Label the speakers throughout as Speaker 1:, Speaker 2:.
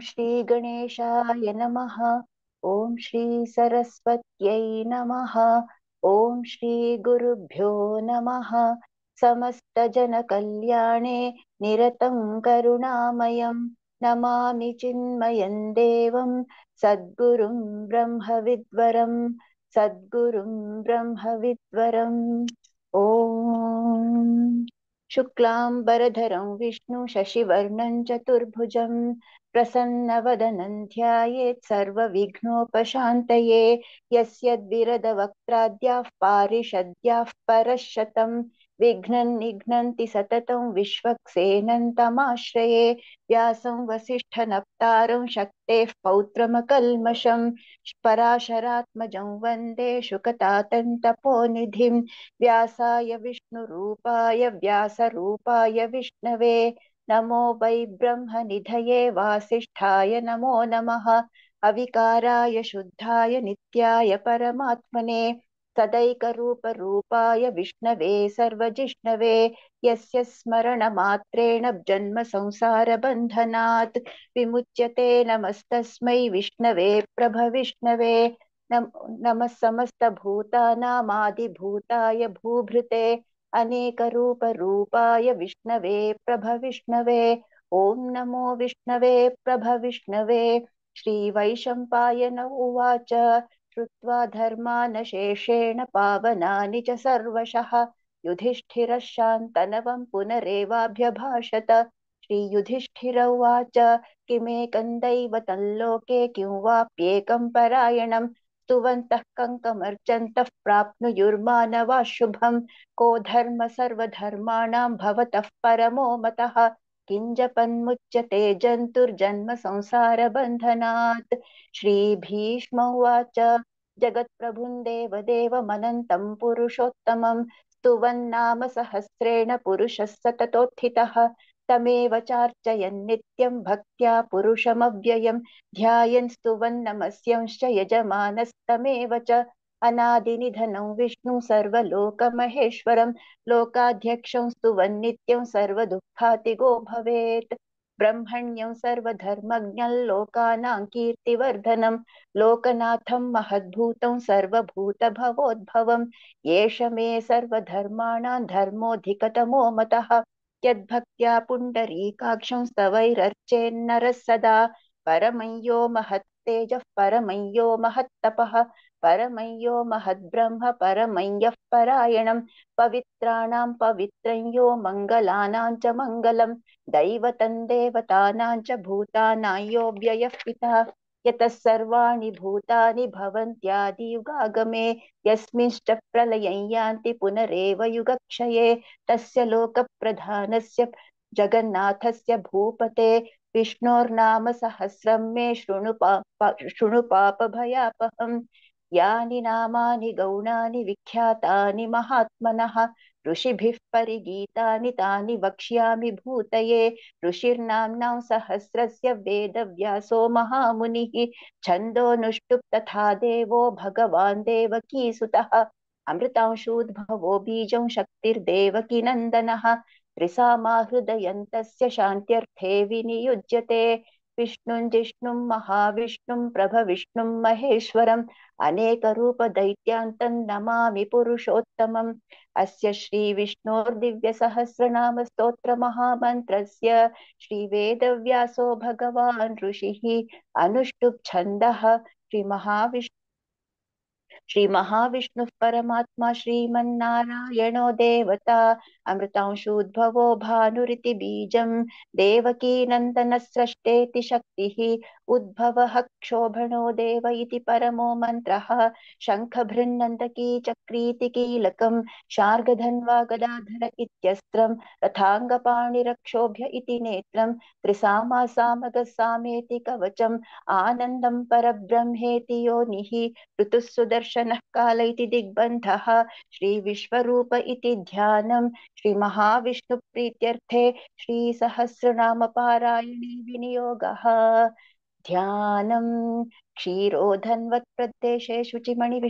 Speaker 1: श्री गणेशाय नमः। ॐ श्री सरस्वत्यै नमः। ॐ श्री गुरुभ्यो नमः। समस्तजनकल्याणे निरतं करुणामयं नमामि चिन्मयं देवं सद्गुरुं ब्रह्मविद्वरं सद्गुरुं ब्रह्मविद्वरम्। ॐ शुक्लाम्बरधरं विष्णु शशिवर्णं चतुर्भुजं प्रसन्नवदनं ध्यायेत् सर्वविघ्नोपशान्तये। यस्य द्विरदवक्त्राद्याः पारिषद्याः परश्शतं विघ्नं निघ्नन्ति सततं विश्वक्सेनं तमाश्रये। व्यासं वसिष्ठनप्तारं शक्तेः पौत्रमकल्मषं पराशरात्मजं वन्दे शुकतातन्तपोनिधिं। व्यासाय विष्णुरूपाय व्यासरूपाय विष्णवे नमो वै ब्रह्मनिधये वासिष्ठाय नमो नमः। अविकाराय शुद्धाय नित्याय परमात्मने सदैकरूपरूपाय विष्णवे सर्वजिष्णवे यस्य स्मरणमात्रेण जन्म संसारबन्धनात् विमुच्यते। नमस्तस्मै विष्णवे प्रभविष्णवे। नमः समस्तभूतानामादिभूताय भूभृते अनेकरूपरूपाय विष्णवे प्रभविष्णवे। ॐ नमो विष्णवे प्रभविष्णवे। श्रीवैशम्पायन उवाच श्रुत्वा धर्मानशेषेण पावनानि च सर्वशः युधिष्ठिरः शान्तनवं पुनरेवाभ्यभाषत। श्रीयुधिष्ठिर उवाच किमेकं दैवतं लोके किं वाप्येकं परायणं स्तुवन्तः कङ्कमर्चन्तः प्राप्नुयुर्मानवाः शुभम्। को धर्म सर्वधर्माणां भवतः परमो मतः किं जपन्मुच्यते जन्तुर्जन्म संसारबन्धनात्। श्रीभीष्म उवाच जगत्प्रभुं देवदेवमनन्तं पुरुषोत्तमं स्तुवन्नाम सहस्रेण पुरुषः सततोत्थितः। तमेव चार्चयन् नित्यं भक्त्या पुरुषमव्ययम् ध्यायन् स्तुवन् नमस्यंश्च यजमानस्तमेव च। अनादिनिधनं विष्णुं सर्वलोकमहेश्वरं लोकाध्यक्षं स्तुवन् नित्यं सर्वदुःखातिगो भवेत्। ब्रह्मण्यं सर्वधर्मज्ञं लोकानां कीर्तिवर्धनं लोकनाथं महद्भूतं सर्वभूतभवोद्भवं येष मे सर्वधर्माणां धर्मोऽधिकतमो मतः। यद्भक्त्या पुण्डरीकाक्षं स्तवैरर्चेन्नरः सदा परमं यो महत्तेजः परमं यो महत्तपः परमं यो महद्ब्रह्म परमं यः परायणं पवित्राणां पवित्रं यो मङ्गलानां च मङ्गलं दैवतं देवतानां च भूतानां यो व्ययः पिता। यतः सर्वाणि भूतानि भवन्त्यादियुगागमे यस्मिंश्च प्रलयं यान्ति पुनरेव युगक्षये तस्य लोकप्रधानस्य जगन्नाथस्य भूपते विष्णोर्नाम सहस्रं मे शृणु पापभयापहम्। यानि नामानि गौणानि विख्यातानि महात्मनः ऋषिभिः परिगीतानि तानि वक्ष्यामि भूतये। ऋषिर्नाम्नां सहस्रस्य वेदव्यासो महामुनिः छन्दोनुष्टुप् तथा देवो भगवान् देवकीसुतः। अमृतांशूद्भवो बीजं शक्तिर्देवकी नन्दनः त्रिसामा हृदयन्तस्य शान्त्यर्थे विनियुज्यते। विष्णुं जिष्णुं महाविष्णुं प्रभविष्णुं महेश्वरम् अनेकरूपदैत्यान्तं नमामि पुरुषोत्तमम्। अस्य श्रीविष्णोर्दिव्यसहस्रनाम स्तोत्रमहामन्त्रस्य श्रीवेदव्यासो भगवान् ऋषिः अनुष्टुप् छन्दः श्रीमहाविष्णुः परमात्मा श्रीमन्नारायणो देवता अमृतांशूद्भवो भानुरिति बीजं देवकी नन्दनः स्रष्टेति शक्तिः उद्भवः क्षोभणो देव इति परमो मन्त्रः शङ्खभृन्नन्दकी चक्रीति कीलकं शार्ङ्गधन्वा गदाधर इत्यस्त्रं रथाङ्गपाणिरक्षोभ्य इति नेत्रं त्रिसामा सामगः सामेति कवचम् आनन्दं परब्रह्मेति योनिः ऋतुः सुदर्शनः काल इति दिग्बन्धः श्रीविश्वरूप इति ध्यानं श्रीमहाविष्णुप्रीत्यर्थे श्रीसहस्रनाम पारायणे विनियोगः। ध्यानं क्षीरोधन्वत् प्रदेशे शुचिमणि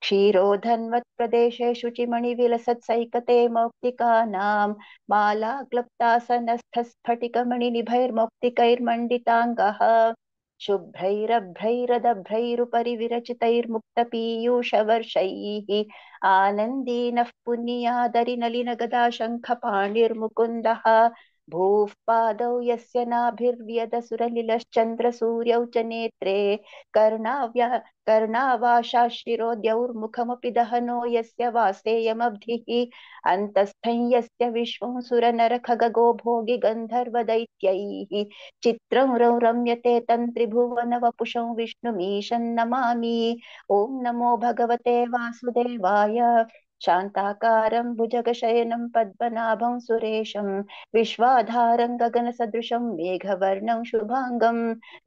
Speaker 1: क्षीरोधन्वत्प्रदेशे शुचिमणिविलसत्सैकते मौक्तिकानां माला क्लुप्तासनस्थस्फटिकमणिनिभैर्मौक्तिकैर्मण्डिताङ्गः शुभ्रैरभ्रैरदभ्रैरुपरि विरचितैर्मुक्तपीयूषवर्षैः आनन्दीनः पुनीयादरिनलिनगदा शङ्खपाणिर्मुकुन्दः भूः पादौ यस्य नाभिर्व्यदसुरलिलश्चन्द्रसूर्यौ च नेत्रे कर्णावाशाशिरोद्यौर्मुखमपि दहनो यस्य वासेयमब्धिः अन्तस्थं यस्य विश्वं सुरनरखगगो भोगि गन्धर्वदैत्यैः चित्रं रम्यते तन्त्रिभुवनवपुषं विष्णुमीशं नमामि। ॐ नमो भगवते वासुदेवाय। शान्ताकारं भुजगशयनं पद्मनाभं सुरेशं विश्वाधारं गगनसदृशं मेघवर्णं शुभाङ्गं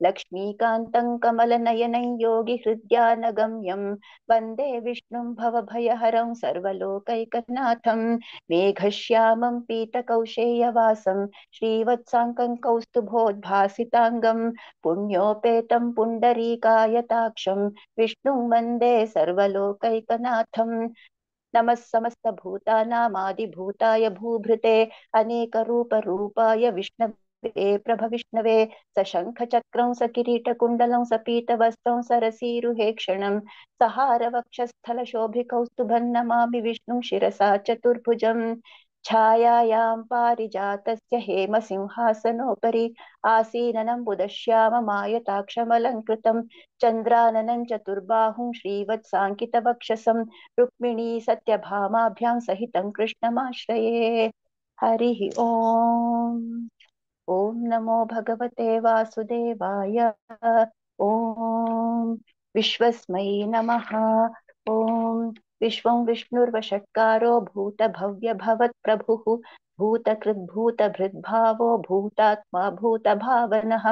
Speaker 1: लक्ष्मीकान्तं कमलनयनं योगिहृद्यानगम्यं वन्दे विष्णुं भवभयहरं सर्वलोकैकनाथं मेघश्यामं पीतकौशेयवासं श्रीवत्साङ्कं कौस्तुभोद्भासिताङ्गं पुण्योपेतं पुण्डरीकायताक्षं विष्णुं वन्दे सर्वलोकैकनाथं नमः समस्तभूतानामादिभूताय भूभृते अनेकरूपरूपाय विष्णवे प्रभविष्णवे सशङ्खचक्रं सकिरीटकुण्डलं सपीतवस्त्रं सरसीरुहेक्षणं सहारवक्षस्थलशोभिकौस्तुभं नमामि विष्णुं शिरसा चतुर्भुजम् छायायां पारिजातस्य हेमसिंहासनोपरि आसीननं बुधश्याममायताक्षमलङ्कृतं चन्द्राननं चतुर्बाहुं श्रीवत्साङ्कितवक्षसं रुक्मिणी सत्यभामाभ्यां सहितं कृष्णमाश्रये। हरिः ओम्। ॐ नमो भगवते वासुदेवाय। ॐ विश्वस्मै नमः। ॐ विश्वं विष्णुर्वषट्कारो भूतभव्यभवत्प्रभुः भूतकृद्भूतभृद्भावो भूतात्मा भूतभावनः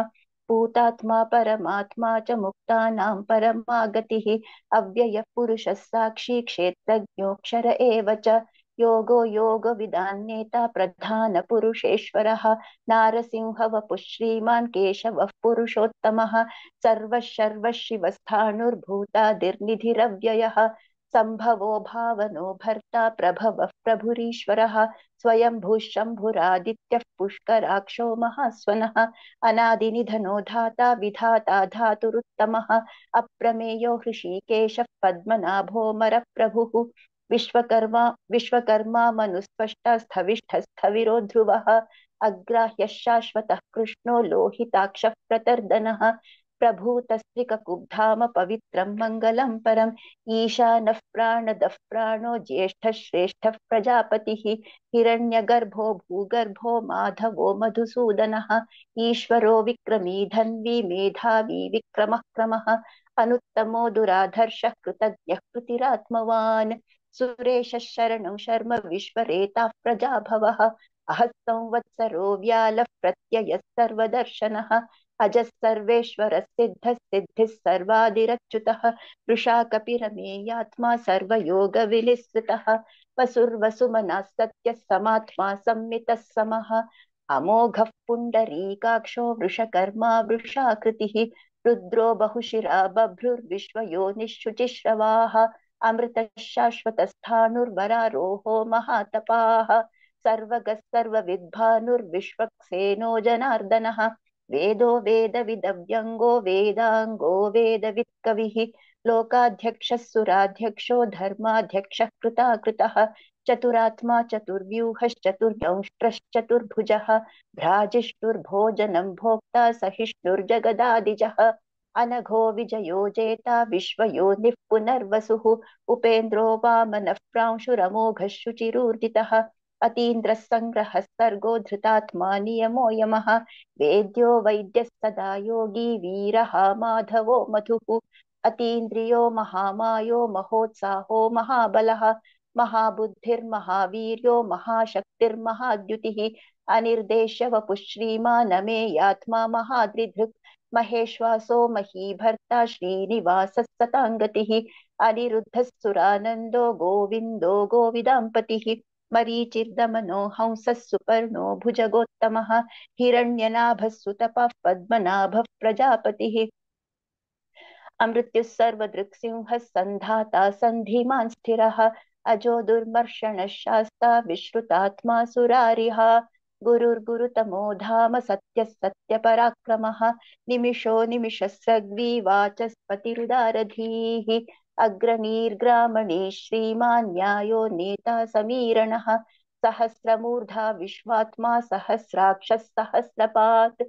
Speaker 1: भूतात्मा परमात्मा च मुक्तानां परमागतिः अव्ययः पुरुषः साक्षी क्षेत्रज्ञोऽक्षर एव च योगो योगविदान्नेता प्रधानपुरुषेश्वरः नारसिंहवपुः श्रीमान् केशवः पुरुषोत्तमः सर्वः शर्वः शिवस्थाणुर्भूतादिर्निधिरव्ययः सम्भवो भावनो भर्ता प्रभवः प्रभुरीश्वरः स्वयंभूः शम्भुरादित्यः पुष्कराक्षो महास्वनः अनादिनिधनो धाता विधाता धातुरुत्तमः अप्रमेयो हृषीकेशः पद्मनाभो मरप्रभुः विश्वकर्मा मनुस्पष्टा स्थविष्ठस्थविरो ध्रुवः अग्राह्यः शाश्वतः कृष्णो लोहिताक्षः प्रतर्दनः प्रभूतस्त्रिककुब्धाम पवित्रं मङ्गलं परम् ईशानः प्राणदः प्राणो ज्येष्ठः श्रेष्ठः प्रजापतिः हिरण्यगर्भो भूगर्भो माधवो मधुसूदनः ईश्वरो विक्रमी धन्वी मेधावी विक्रमः क्रमः अनुत्तमो दुराधर्षः कृतज्ञः कृतिरात्मवान् सुरेशः शरणं शर्म विश्वरेताः प्रजाभवः अहः संवत्सरो व्यालः प्रत्ययः सर्वदर्शनः अजः सर्वेश्वरः सिद्धः सिद्धिः सर्वादिरच्युतः वृषा कपिरमेयात्मा सर्वयोगविनिःसृतः वसुर्वसुमनः सत्यः समात्मा सम्मितः समः अमोघः पुण्डरीकाक्षो वृषकर्मा वृषाकृतिः रुद्रो बहुशिरा बभ्रुर्विश्वयोनिःशुचिश्रवाः अमृतः शाश्वतस्थाणुर्वरारोहो महातपाः सर्वगः सर्वविद्भानुर्विश्वक्सेनो जनार्दनः वेदो वेदविदव्यङ्गो वेदाङ्गो वेदवित्कविः लोकाध्यक्षः सुराध्यक्षो धर्माध्यक्षः कृताकृतः चतुरात्मा चतुर्व्यूहश्चतुर्दंष्ट्रश्चतुर्भुजः भ्राजिष्णुर्भोजनं भोक्ता सहिष्णुर्जगदादिजः अनघो विजयो जेता विश्वयोनिः पुनर्वसुः उपेन्द्रो वामनः प्रांशुरमोघः शुचिरूर्जितः अतीन्द्रः सङ्ग्रहः सर्गो धृतात्मा नियमो यमः वेद्यो वैद्यः सदा योगी वीरः माधवो मधुः अतीन्द्रियो महामायो महोत्साहो महाबलः महाबुद्धिर्महावीर्यो महाशक्तिर्महाद्युतिः अनिर्देश्य वपुः श्रीमानमेयात्मा महाद्रिधृक् महेश्वासो महीभर्ता श्रीनिवासः सताङ्गतिः अनिरुद्धः सुरानन्दो गोविन्दो गोविदाम्पतिः मरीचिर्दमनो हंसः सुपर्णो भुजगोत्तमः हिरण्यनाभः सुतपः पद्मनाभः प्रजापतिः अमृत्युः सर्वदृक्सिंहः सन्धाता सन्धिमान् स्थिरः अजो दुर्मर्षणः शास्ता विश्रुतात्मा सुरारिः गुरुर्गुरुतमो धाम सत्यः सत्यपराक्रमः निमिषो निमिषस्रग्वी वाचस्पतिरुदारधीः अग्रणीर्ग्रामणी श्रीमान् न्यायो नेता समीरणः सहस्रमूर्धा विश्वात्मा सहस्राक्षः सहस्रपात्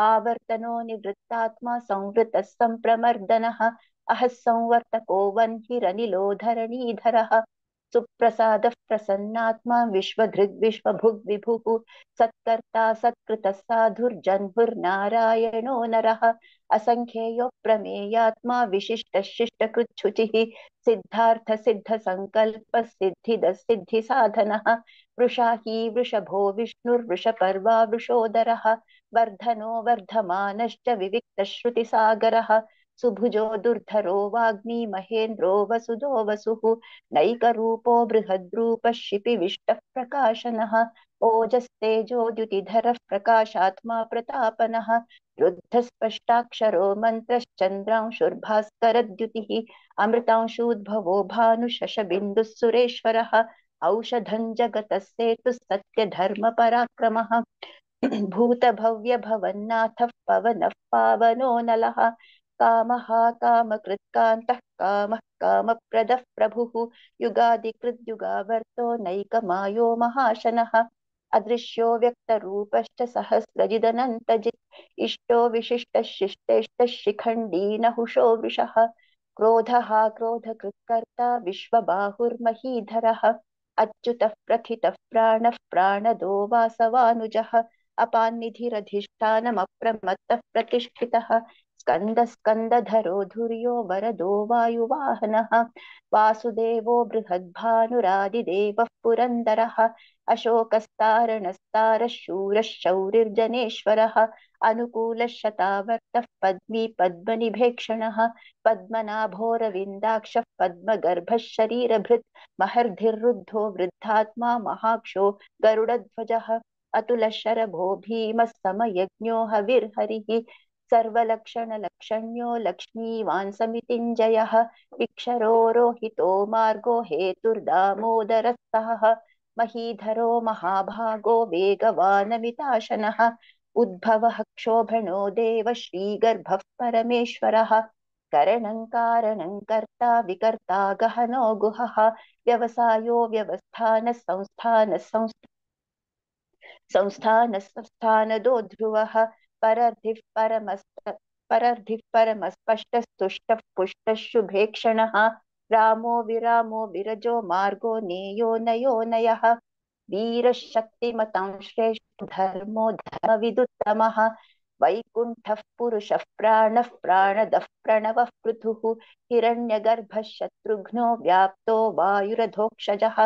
Speaker 1: आवर्तनो निवृत्तात्मा संवृतः सम्प्रमर्दनः अहः संवर्तको वह्निरनिलो धरणीधरः सुप्रसादः प्रसन्नात्मा विश्वधृग्विश्वभुग् विभुः सत्कर्ता सत्कृतः साधुर्जह्नुर्नारायणो नरः असङ्ख्येयो प्रमेयात्मा विशिष्टः शिष्टकृच्छुचिः सिद्धार्थ सिद्ध संकल्प सिद्धिदः सिद्धिसाधनः वृषा हि वृषभो विष्णुर्वृषपर्वा वृषोदरः वर्धनो वर्धमानश्च विविक्तश्रुतिसागरः सुभुजो दुर्धरो वाग्मी महेन्द्रो वसुदो वसुः नैकरूपो बृहद्रूपः शिपिविष्टः प्रकाशनः ओजस्तेजो द्युतिधरः प्रकाशात्मा प्रतापनः रुद्धस्पष्टाक्षरो मन्त्रश्चन्द्रांशुर्भास्करद्युतिः अमृतांशूद्भवो भानुशशबिन्दुः सुरेश्वरः औषधं जगतः सेतुः सत्यधर्मपराक्रमः भूतभव्य भवन्नाथः पवनः पावनो नलः कामः कामकृत्कान्तः कामः कामप्रदः प्रभुः युगादिकृद्युगावर्तो नैकमायो महाशनः अदृश्यो व्यक्तरूपश्च सहस्रजिदनन्तजित् इष्टो विशिष्टः शिष्टेष्टः शिखण्डी नहुषो वृषः क्रोधः क्रोधकृत्कर्ता विश्वबाहुर्महीधरः अच्युतः प्रथितः प्राणः प्राणदो वासवानुजः अपान्निधिरधिष्ठानमप्रमत्तः प्रतिष्ठितः स्कन्दधरो धुर्यो वरदो वायुवाहनः वासुदेवो बृहद्भानुरादिदेवः पुरन्दरः अशोकस्तारणस्तारः शूरः शौरिर्जनेश्वरः अनुकूलः शतावर्तः पद्मी पद्मनिभेक्षणः पद्मनाभोरविन्दाक्षः पद्मगर्भः शरीरभृत् महर्धिरुद्धो वृद्धात्मा महाक्षो गरुडध्वजः अतुलशरभो भीमः समयज्ञो हविर्हरिः सर्वलक्षणलक्षण्यो लक्ष्मीवान् समितिञ्जयः इक्षरो रोहितो मार्गो हेतुर्दामोदरः महीधरो महाभागो वेगवानमिताशनः उद्भवः क्षोभणो देव श्रीगर्भः परमेश्वरः करणं कारणं कर्ता विकर्ता गहनो गुहः व्यवसायो व्यवस्थानः संस्थानदो ध्रुवः परर्धिः परमस्पष्टस्तुष्टः पुष्टः शुभेक्षणः रामो विरामो विरजो मार्गो नेयो नयो नयः वीरः शक्तिमतां श्रेष्ठ धर्मो धर्मविदुत्तमः वैकुण्ठः पुरुषः प्राणः प्राणदः प्रणवः पृथुः हिरण्यगर्भः शत्रुघ्नो व्याप्तो वायुरधोक्षजः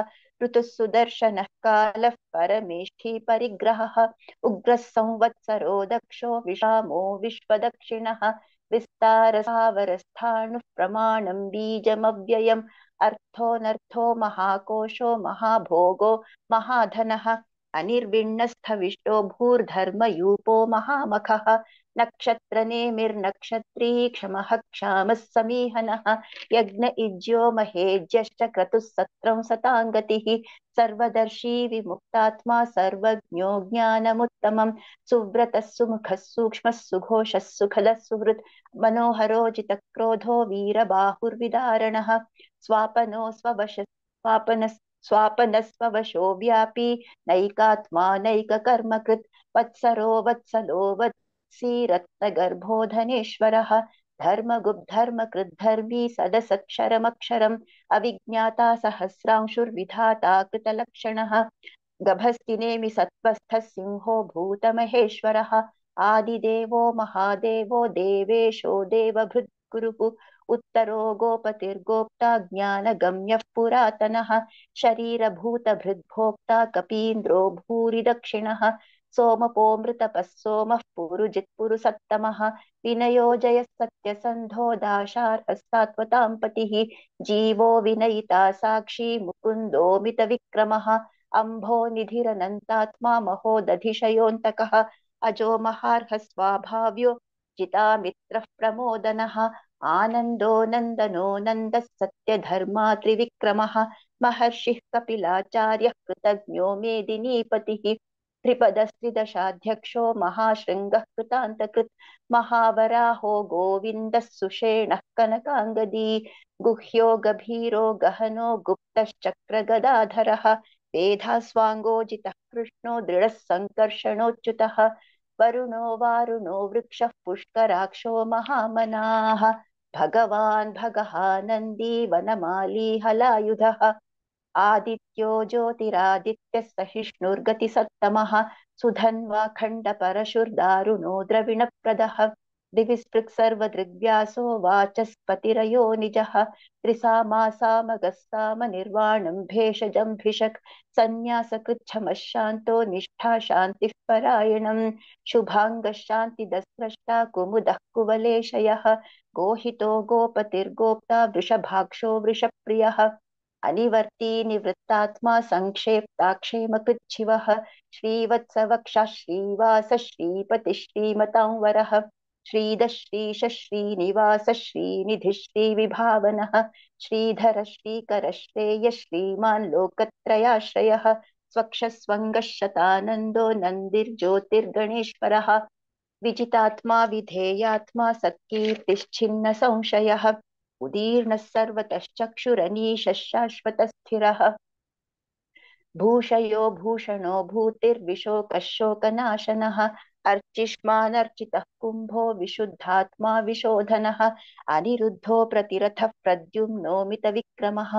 Speaker 1: ऋतुः सुदर्शनः कालः परमेष्ठी परिग्रहः उग्रः संवत्सरो दक्षो विशामो विश्वदक्षिणः विस्तारसावरस्थाणुः प्रमाणं बीजमव्ययम् अर्थोऽनर्थो महाकोशो महाभोगो महाधनः अनिर्विण्णस्थविष्टो भूर्धर्मयूपो महामखः नक्षत्रनेमिर्नक्षत्री क्षमः क्षामः समीहनः यज्ञ इज्यो महेज्यश्च क्रतुः सत्रं सताङ्गतिः सर्वदर्शी विमुक्तात्मा सर्वज्ञो ज्ञानमुत्तमं सुव्रतः सुमुखः सूक्ष्मः सुघोषः सुखदः सुहृत् मनोहरो जितक्रोधो वीरबाहुर्विदारणः स्वापनो स्वापनस्ववशो व्यापी नैकात्मा नैककर्मकृत् वत्सरो वत्सलो वत्सीरत्नगर्भो धनेश्वरः धर्मकृद्धर्मी सदसक्षरमक्षरम् अविज्ञाता सहस्रांशुर्विधाता कृतलक्षणः गभस्तिनेमि सत्त्वस्थः सिंहो भूतमहेश्वरः आदिदेवो महादेवो देवेशो देवभृद्गुरुः उत्तरो गोपतिर्गोप्ता ज्ञानगम्यः पुरातनः शरीरभूतभृद्भोक्ता कपीन्द्रो भूरि दक्षिणः सोमपोऽमृतपः सोमः पुरुजित्पुरुसत्तमः विनयो जयः सत्यसन्धो दाशार्हः सात्वतां पतिः जीवो विनयिता साक्षी मुकुन्दोऽमितविक्रमः अम्भो निधिरनन्तात्मा महोदधिशयोऽन्तकः अजो महार्हः स्वाभाव्यो अर्चिता मित्रः प्रमोदनः आनन्दो नन्दनो नन्दः सत्यधर्मा त्रिविक्रमः महर्षिः कपिलाचार्यः कृतज्ञो मेदिनीपतिः त्रिपदस्त्रिदशाध्यक्षो महाशृङ्गः कृतान्तकृत् महावराहो गोविन्दः सुषेणः कनकाङ्गदी गुह्यो गभीरो गहनो गुप्तश्चक्रगदाधरः वेधास्वाङ्गोजितः कृष्णो दृढः सङ्कर्षणोच्युतः वरुणो वारुणो वृक्षः पुष्कराक्षो महामनाः भगवान् भगः नन्दी वनमाली हलायुधः आदित्यो ज्योतिरादित्यः सहिष्णुर्गतिसत्तमः सुधन्वा खण्डपरशुर्दारुणो द्रविणप्रदः दिविस्पृक् सर्वदृग्व्यासो वाचस्पतिरयो निजः त्रिसामासामगः सामनिर्वाणं भेषजं सन्न्यासकृच्छमः शान्तो निष्ठा शान्तिः परायणम् शुभाङ्गः शान्तिदस्रष्टा कुमुदः कुवलेशयः गोहितो गोपतिर्गोप्ता वृषभाक्षो वृषप्रियः अनिवर्ती निवृत्तात्मा संक्षेप्ताक्षेमकृच्छिवः श्रीवत्सवक्षः श्रीवास श्रीपतिः श्रीमतां वरः श्रीदः श्रीश श्रीनिवास श्रीनिधिः श्रीविभावनः श्रीधर श्रीकर श्रेयः श्रीमान् लोकत्रयाश्रयः स्वक्षस्वङ्गः शतानन्दो नन्दिर्ज्योतिर्गणेश्वरः विजितात्मा विधेयात्मा सत्कीर्तिश्छिन्न संशयः उदीर्णः सर्वतश्चक्षुरनीशः शाश्वतस्थिरः भूषयो भूषणो भूतिर्विशोकः शोकनाशनः अर्चिष्मानर्चितः कुम्भो विशुद्धात्मा विशोधनः अनिरुद्धो प्रतिरथः प्रद्युम्नो मितविक्रमः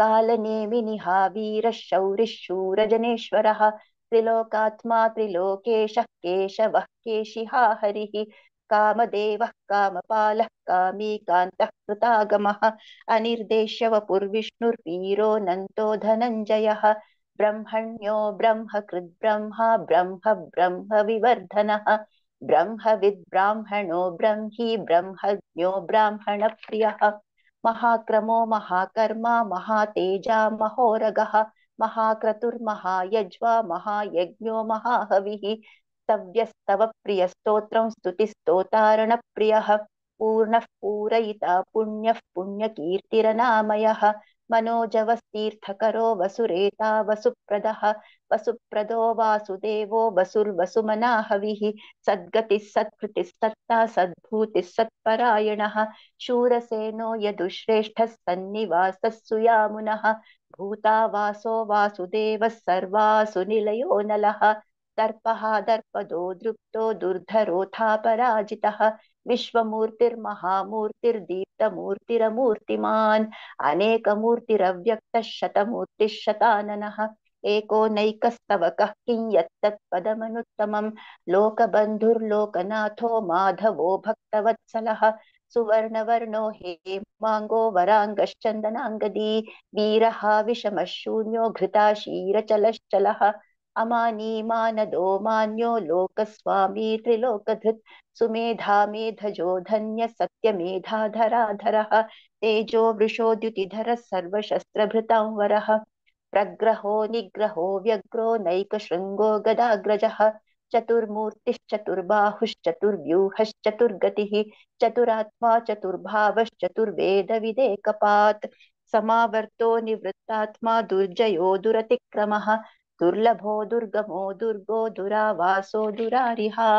Speaker 1: कालनेमिनिहावीरः शौरिः शूरजनेश्वरः त्रिलोकात्मा त्रिलोकेशः केशवः केशिहा हरिः कामदेवः कामपालः कामी कान्तः कृतागमः अनिर्देश्य वपुर्विष्णुर्वीरोऽनन्तो धनञ्जयः ब्रह्मण्यो ब्रह्मकृद् ब्रह्मा ब्रह्म ब्रह्म विवर्धनः ब्रह्मविद् ब्राह्मणो ब्रह्मी ब्रह्मज्ञो ब्राह्मणप्रियः महाक्रमो महाकर्मा महातेजा महोरगः महाक्रतुर्महायज्वा महायज्ञो महाहविः स्तव्यस्तव प्रियस्तोत्रं स्तुतिस्तोतारणप्रियः पूर्णः पूरयिता पुण्यः पुण्यकीर्तिरनामयः मनोजवस्तीर्थकरो वसुरेता वसुप्रदः वसुप्रदो वासुदेवो वसुर्वसुमनाहविः सद्गतिः सत्कृतिः सत्ता सद्भूतिः सत्परायणः शूरसेनो यदुश्रेष्ठः सन्निवासः सुयामुनः भूतावासो वासुदेवः सर्वासु निलयो नलः दर्पः दर्पदो दृप्तो दुर्धरोऽथापराजितः विश्वमूर्तिर्महामूर्तिर्दीप्तमूर्तिरमूर्तिमान् अनेकमूर्तिरव्यक्तः शतमूर्तिः शताननः एको नैकस्तवकः किं यत्तत्पदमनुत्तमं लोकबन्धुर्लोकनाथो माधवो भक्तवत्सलः सुवर्णवर्णो हेमाङ्गो वराङ्गश्चन्दनाङ्गदी वीरः विषमः शून्यो घृताशीरचलश्चलः अमानी मानदो मान्यो लोकस्वामी त्रिलोकधृत् सुमेधा मेधजो धन्य सत्यमेधाधराधरः तेजो वृषो द्युतिधरः सर्वशस्त्रभृतां वरः प्रग्रहो निग्रहो व्यग्रो नैकशृङ्गो गदाग्रजः चतुर्मूर्तिश्चतुर्बाहुश्चतुर्व्यूहश्चतुर्गतिः चतुरात्मा चतुर्भावश्चतुर्वेदविदेकपात् समावर्तो निवृत्तात्मा दुर्जयो दुरतिक्रमः दुर्लभो दुर्गमो दुर्गो दुरावासो दुरारिहा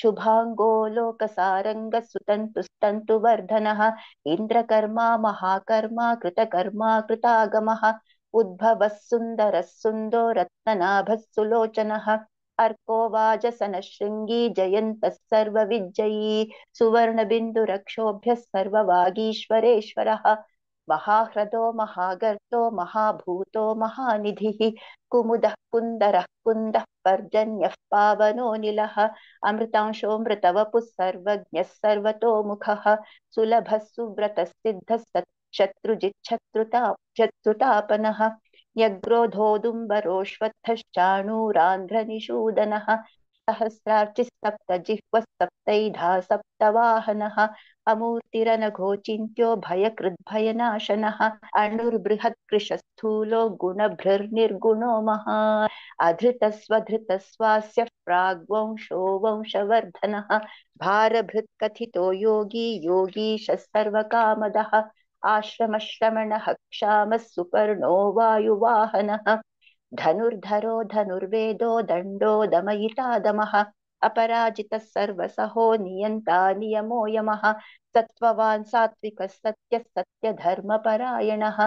Speaker 1: शुभाङ्गो लोकसारङ्गः सुतन्तुस्तन्तुवर्धनः इन्द्रकर्मा महाकर्मा कृतकर्मा कृतागमः उद्भवः सुन्दरः सुन्दो रत्ननाभः सुलोचनः अर्को वाजसनः शृङ्गी जयन्तः सर्वविज्जयी सुवर्णबिन्दुरक्षोभ्यः सर्ववागीश्वरेश्वरः महाह्रदो महागर्तो महाभूतो महानिधिः कुमुदः कुन्दरः कुन्दः पर्जन्यः पावनोऽनिलः अमृतांशोऽमृतवपुः सर्वज्ञः सर्वतोमुखः सुलभः सुव्रतः सिद्धः शत्रुजिच्छत्रुतापनः न्यग्रोधोदुम्बरोऽश्वत्थश्चाणूरान्ध्रनिषूदनः सहस्रार्चिः सप्तजिह्वः सप्तैधा सप्तवाहनः अमूर्तिरनघोचिन्त्यो भयकृद्भयनाशनः अणुर्बृहत्कृशस्थूलो गुणभृर्निर्गुणो महान् अधृतस्वधृतस्वास्य प्राग्वंशो वंशवर्धनः भारभृत्कथितो योगी योगीशः सर्वकामदः आश्रमश्रमणः क्षामः सुपर्णो वायुवाहनः धनुर्धरो धनुर्वेदो दण्डो दमयिता दमः अपराजितः सर्वसहो नियन्ता नियमो यमः सत्त्ववान् सात्विकः सत्यः सत्यधर्मपरायणः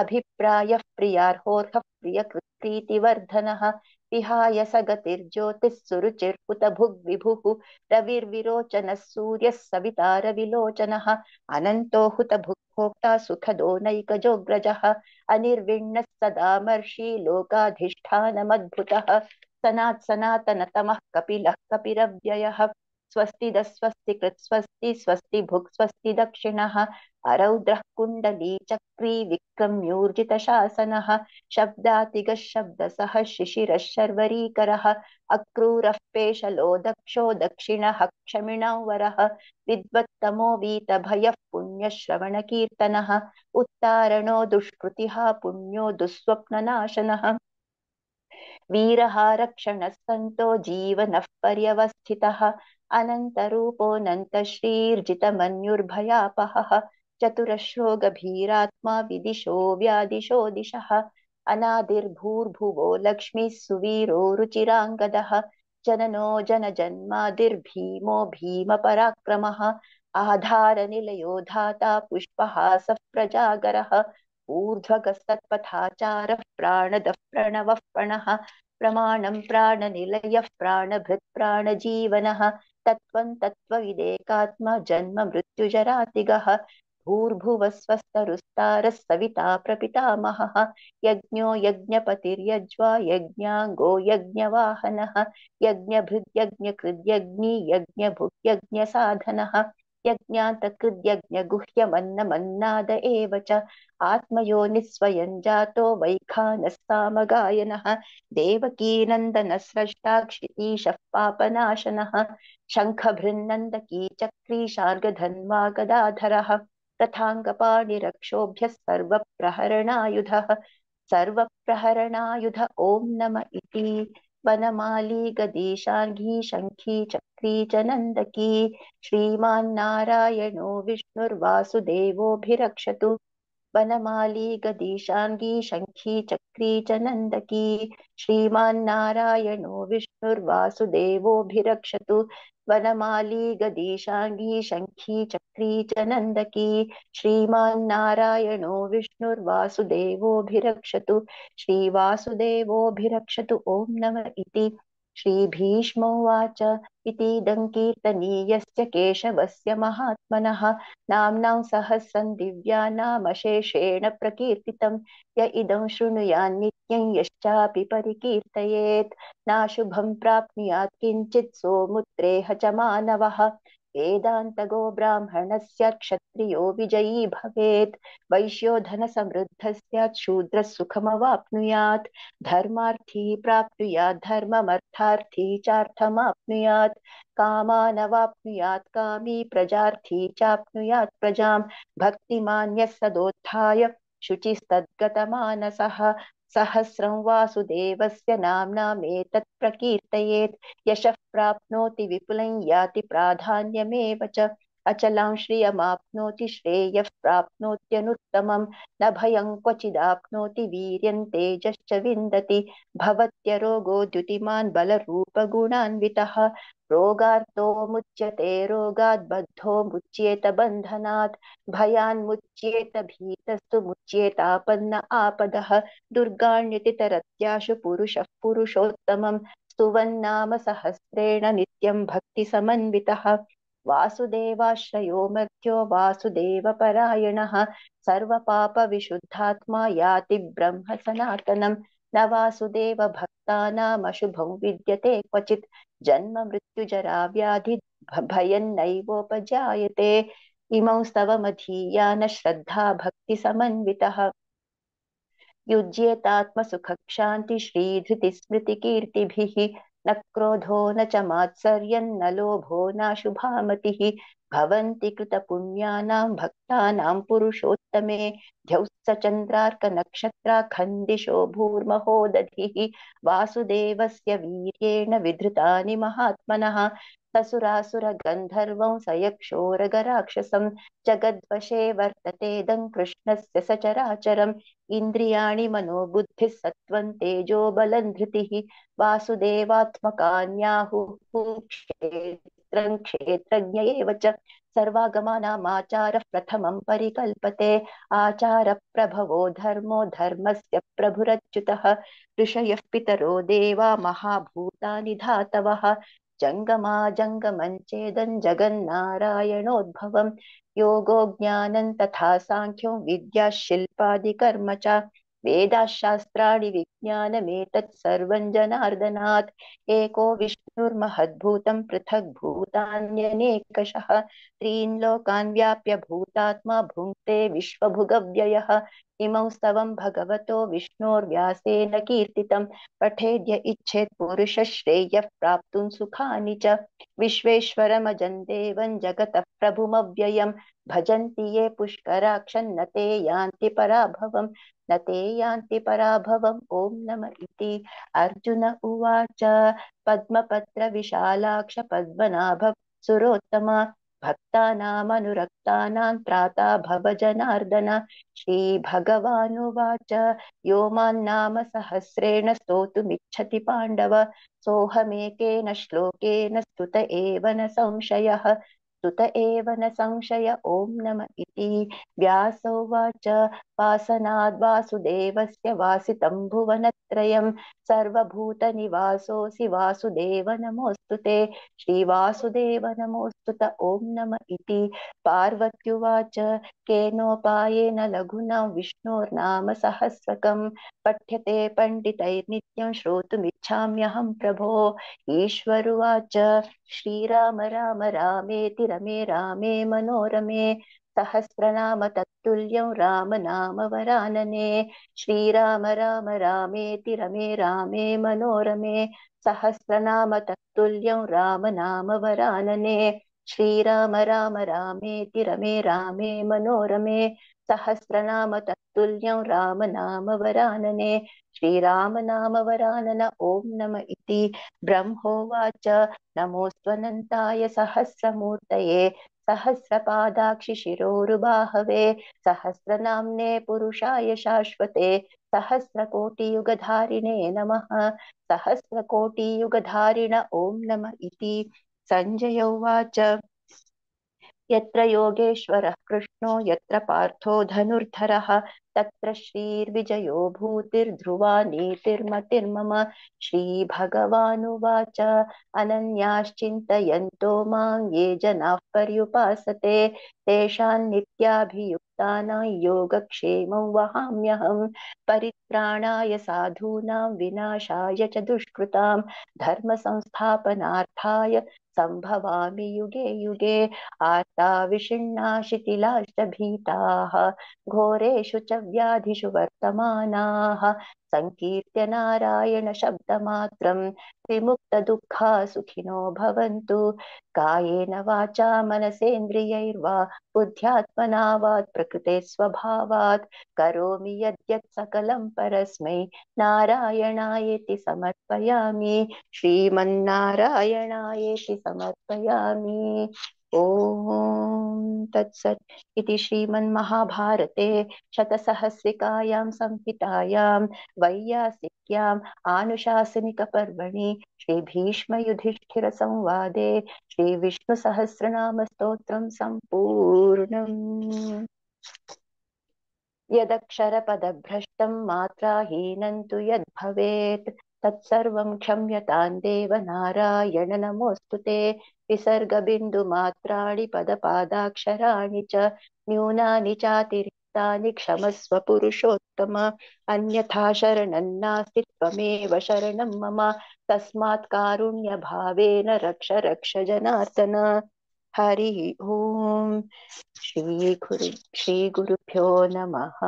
Speaker 1: अभिप्रायः प्रियार्होऽर्हः प्रियकृत्प्रीतिवर्धनः विहाय स गतिर्ज्योतिः सुरुचिर्हुतभुग्विभुः रविर्विरोचनः सूर्यः सविता रविलोचनः अनन्तो हुतभुग्भोक्ता सुखदो नैकजोऽग्रजः अनिर्विण्णः सदामर्षि लोकाधिष्ठानमद्भुतः सनातनतमः कपिलः कपिरव्ययः स्वस्तिदः स्वस्तिकृत् स्वस्ति स्वस्ति भुक् स्वस्ति दक्षिणः अरौद्रः कुण्डली चक्री विक्रम्यूर्जितशासनः शब्दातिगः शब्दसः शिशिरः शर्वरीकरः अक्रूरः पेशलो दक्षो दक्षिणः क्षमिणौ विद्वत्तमो वीतभयः पुण्यश्रवणकीर्तनः उत्तारणो दुष्कृतिः पुण्यो दुःस्वप्ननाशनः वीरः रक्षणः सन्तो जीवनः पर्यवस्थितः अनन्तरूपोऽनन्तश्रीर्जितमन्युर्भयापहः चतुरश्रो गभीरात्मा विदिशो व्यादिशो दिशः अनादिर्भूर्भुवो लक्ष्मीः सुवीरो रुचिराङ्गदः जननो जनजन्मादिर्भीमो भीमपराक्रमः आधारनिलयो धाता पुष्पहासः प्रजागरः ऊर्ध्वगस्तत्पथाचारः प्राणदः प्रणवः पणः प्रमाणं प्राणनिलयः प्राणभृत् प्राणजीवनः तत्त्वं तत्त्वविदेकात्मा जन्म मृत्युजरातिगः भूर्भुवः स्वस्तरुस्तारः सविता प्रपितामहः यज्ञो यज्ञपतिर्यज्वा यज्ञाङ्गो यज्ञवाहनः यज्ञभृद्यज्ञकृद्यज्ञी यज्ञभुग्यज्ञसाधनः यज्ञान्तकृद्यज्ञगुह्यमन्नमन्नाद एव च आत्मयोनिस्वयं जातो वैखानस्सामगायनः देवकीनन्दनः स्रष्टा क्षितीशः पापनाशनः शङ्खभृन्नन्दकी चक्री शार्ङ्गधन्वा गदाधरः रथाङ्गपाणिरक्षोभ्यः सर्वप्रहरणायुध ॐ नम इति वनमाली गदीशार्ङ्गी शङ्खी चक्री च नन्दकी श्रीमान्नारायणो विष्णुर्वासुदेवोऽभिरक्षतु वनमाली गदीशार्ङ्गी शङ्खी चक्री च नन्दकी श्रीमान्नारायणो विष्णुर्वासुदेवोऽभिरक्षतु वनमाली गदीशार्ङ्गी शङ्खी चक्री च नन्दकी श्रीमान्नारायणो विष्णुर्वासुदेवोऽभिरक्षतु श्रीवासुदेवोऽभिरक्षतु ॐ नम इति श्रीभीष्मोवाच इतीदं कीर्तनीयस्य केशवस्य महात्मनः नाम्नां सहस्रं दिव्यानामशेषेण प्रकीर्तितं य इदं शृणुयान्नित्यं यश्चापि परिकीर्तयेत् नाशुभं प्राप्नुयात् किञ्चित् सोमुत्रेह च मानवः वेदान्तगो ब्राह्मणस्य क्षत्रियो विजयी भवेत् वैश्यो धनसमृद्धः स्यात् शूद्रः सुखमवाप्नुयात् धर्मार्थी प्राप्नुयात् धर्ममर्थार्थी चार्थमाप्नुयात् कामानवाप्नुयात् कामी प्रजार्थी चाप्नुयात् प्रजां भक्तिमान्यः सदोत्थाय शुचिस्तद्गतमानसः सहस्रं वासुदेवस्य नाम्नामेतत् प्रकीर्तयेत् यशः प्राप्नोति विपुलं याति प्राधान्यमेव च अचलां श्रियमाप्नोति श्रेयः प्राप्नोत्यनुत्तमं न भयं क्वचिदाप्नोति वीर्यं तेजश्च विन्दति भवत्यरोगो द्युतिमान् बलरूपगुणान्वितः रोगार्तो मुच्यते रोगात् बद्धो मुच्येत बन्धनात् भयान्मुच्येत भीतस्तु मुच्येतापन्न आपदः दुर्गाण्यतितरत्याशु पुरुषः पुरुषोत्तमं स्तुवन्नाम सहस्रेण नित्यं भक्तिसमन्वितः वासुदेवाश्रयो मर्त्यो वासुदेवपरायणः सर्वपापविशुद्धात्मा याति ब्रह्म सनातनं न वासुदेव भक्तानामशुभं विद्यते क्वचित् जन्म मृत्युजरा व्याधि भयन्नैवोपजायते इमौ स्तवमधीयान श्रद्धा भक्तिसमन्वितः युज्येतात्मसुखक्षान्ति श्रीधृतिस्मृतिकीर्तिभिः न क्रोधो न च मात्सर्यं न लोभो नाशुभामतिः भवन्ति कृतपुण्यानां भक्तानां पुरुषोत्तमे द्यौः स चन्द्रार्कनक्षत्राखण्डिशो भूर्महो दधिः वासुदेवस्य वीर्येण विधृतानि महात्मनः ससुरासुरगन्धर्वं सयक्षोरगराक्षसं जगद्वशे वर्ततेदं कृष्णस्य सचराचरम् इन्द्रियाणि मनोबुद्धिः सत्त्वं तेजो बलं धृतिः वासुदेवात्मकान्याहुः क्षेत्रं क्षेत्रज्ञ एव च सर्वागमानामाचारः प्रथमं परिकल्पते आचारप्रभवो धर्मो धर्मस्य प्रभुरच्युतः ऋषयः पितरो देवा महाभूतानि धातवः जङ्गमा जङ्गमं चेदं जगन्नारायणोद्भवम् योगो ज्ञानं तथा साङ्ख्यो विद्या शिल्पादिकर्म च वेदाशास्त्राणि विज्ञानमेतत् सर्वं जनार्दनात् एको विष्णुर्महद्भूतं पृथग् भूतान्यनेकशः त्रीन् लोकान् व्याप्य भूतात्मा भुङ्क्ते विश्वभुगव्ययः इमं स्तवं भगवतो विष्णोर्व्यासेन कीर्तितं पठेद्य इच्छेत् पुरुषः श्रेयः प्राप्तुं सुखानि च विश्वेश्वरमजं देवं जगतः प्रभुमव्ययं भजन्ति ये पुष्कराक्षं न ते यान्ति पराभवम् न ते यान्ति पराभवम् ॐ नम इति अर्जुन उवाच पद्मपत्रविशालाक्ष पद्मनाभ सुरोत्तमा भक्तानामनुरक्तानां त्राता भव जनार्दन श्रीभगवानुवाच यो मान्नाम सहस्रेण स्तोतुमिच्छति पाण्डव सोऽहमेकेन श्लोकेन स्तुत एव न संशयः स्तुत एव न संशय ॐ नम इति व्यास उवाच वासनाद्वासुदेवस्य वासितं भुवनत्रयं सर्वभूतनिवासोऽसि वासुदेव नमोऽस्तु ते श्रीवासुदेव नमोऽस्तु त ॐ नम इति पार्वत्युवाच केनोपायेन लघुना विष्णोर्नाम सहस्रकं पठ्यते पण्डितैर्नित्यं श्रोतुमिच्छाम्यहं प्रभो ईश्वरुवाच श्रीराम राम रामेति रमे रामे मनोरमे सहस्रनाम तत्तुल्यं राम नाम वरानने श्रीराम राम रामेति रमे रामे मनोरमे सहस्रनाम तत्तुल्यं राम नाम वरानने श्रीराम राम रामेति रमे रामे मनोरमे सहस्रनाम तत्तुल्यं राम नाम वरानने श्रीराम नाम वरानन ॐ नम इति ब्रह्मोवाच नमोऽस्त्वनन्ताय सहस्रमूर्तये सहस्रपादाक्षि शिरोरुबाहवे सहस्रनाम्ने पुरुषाय शाश्वते सहस्रकोटियुगधारिणे नमः सहस्रकोटियुगधारिण ॐ नम इति सञ्जय उवाच यत्र योगेश्वरः कृष्णो यत्र पार्थो धनुर्धरः तत्र श्रीर्विजयो भूतिर्ध्रुवा नीतिर्मतिर्मम श्रीभगवानुवाच अनन्याश्चिन्तयन्तो मां ये जनाः पर्युपासते तेषां नित्याभियुक्तानां योगक्षेमं वहाम्यहं परित्राणाय साधूनां विनाशाय च दुष्कृतां धर्मसंस्थापनार्थाय सम्भवामि युगे युगे आर्ता विषण्णा शिथिलाश्च भीताः घोरेषु च व्याधिषु वर्तमानाः संकीर्त्य नारायण शब्दमात्रं विमुक्तदुःखा सुखिनो भवन्तु कायेन वाचा मनसेन्द्रियैर्वा बुद्ध्यात्मना वा प्रकृते स्वभावात् करोमि यद्यत् सकलं परस्मै नारायणायेति समर्पयामि श्रीमन्नारायणायेति समर्पयामि ॐ तत्सत् इति श्रीमन्महाभारते शतसहस्रिकायां संहितायां वैयासिक्याम् आनुशासनिकपर्वणि श्रीभीष्मयुधिष्ठिरसंवादे श्रीविष्णुसहस्रनामस्तोत्रं सम्पूर्णम् यदक्षरपदभ्रष्टं मात्राहीनं तु यद्भवेत् तत्सर्वं क्षम्यतां देव नारायण नमोऽस्तु ते विसर्गबिन्दुमात्राणि पदपादाक्षराणि च न्यूनानि चातिरिक्तानि क्षमस्व पुरुषोत्तम अन्यथा शरणं नास्ति त्वमेव शरणं मम तस्मात् कारुण्यभावेन रक्ष रक्ष जनार्दन हरिः ओम् श्रीगुरुभ्यो नमः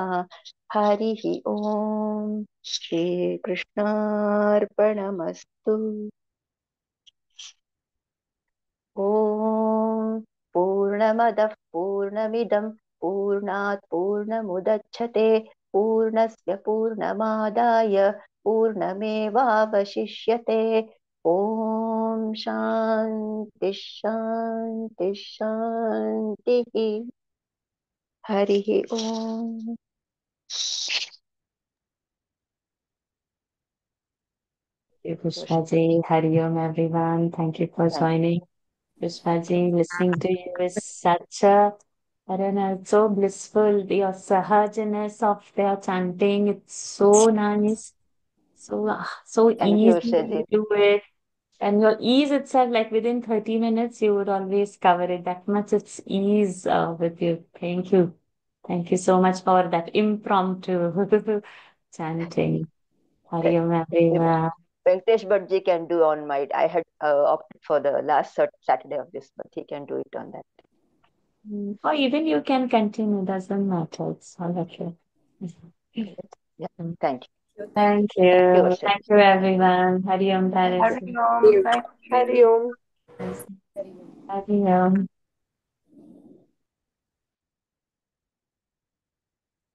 Speaker 1: हरिः ओम् श्रीकृष्णार्पणमस्तु ॐ पूर्णमदः पूर्णमिदं पूर्णात् पूर्णमुदच्छते पूर्णस्य पूर्णमादाय पूर्णमेवावशिष्यते ॐ शान्ति शान्ति शान्तिः हरिः ॐ
Speaker 2: Pushpaji, Hari Om everyone. Thank you for
Speaker 1: Thank
Speaker 2: joining. Pushpaji, listening to you is such a, I don't know, it's so blissful. Your sahajaness of their chanting, it's so nice. So
Speaker 1: you,
Speaker 2: easy
Speaker 1: Shraddha.
Speaker 2: to do it. And your ease itself, like within 30 minutes, you would always cover it. That much it's ease with you. Thank you. Thank you so much for that impromptu chanting. Hari Om everyone.
Speaker 1: Venkatesh Bhattji can do on my. I had opted for the last Saturday of this month. He can do it on that.
Speaker 2: Or even you can continue, doesn't matter. It's all okay.
Speaker 1: Yeah. Thank
Speaker 2: Thank
Speaker 1: you. Thank you,
Speaker 2: you.
Speaker 1: Shraddha.
Speaker 2: Thank you, everyone. Hari Om
Speaker 1: Thank
Speaker 2: Taris.
Speaker 1: you.
Speaker 3: Hari Om. Thank you.
Speaker 4: Hari Om.
Speaker 2: Hari Om.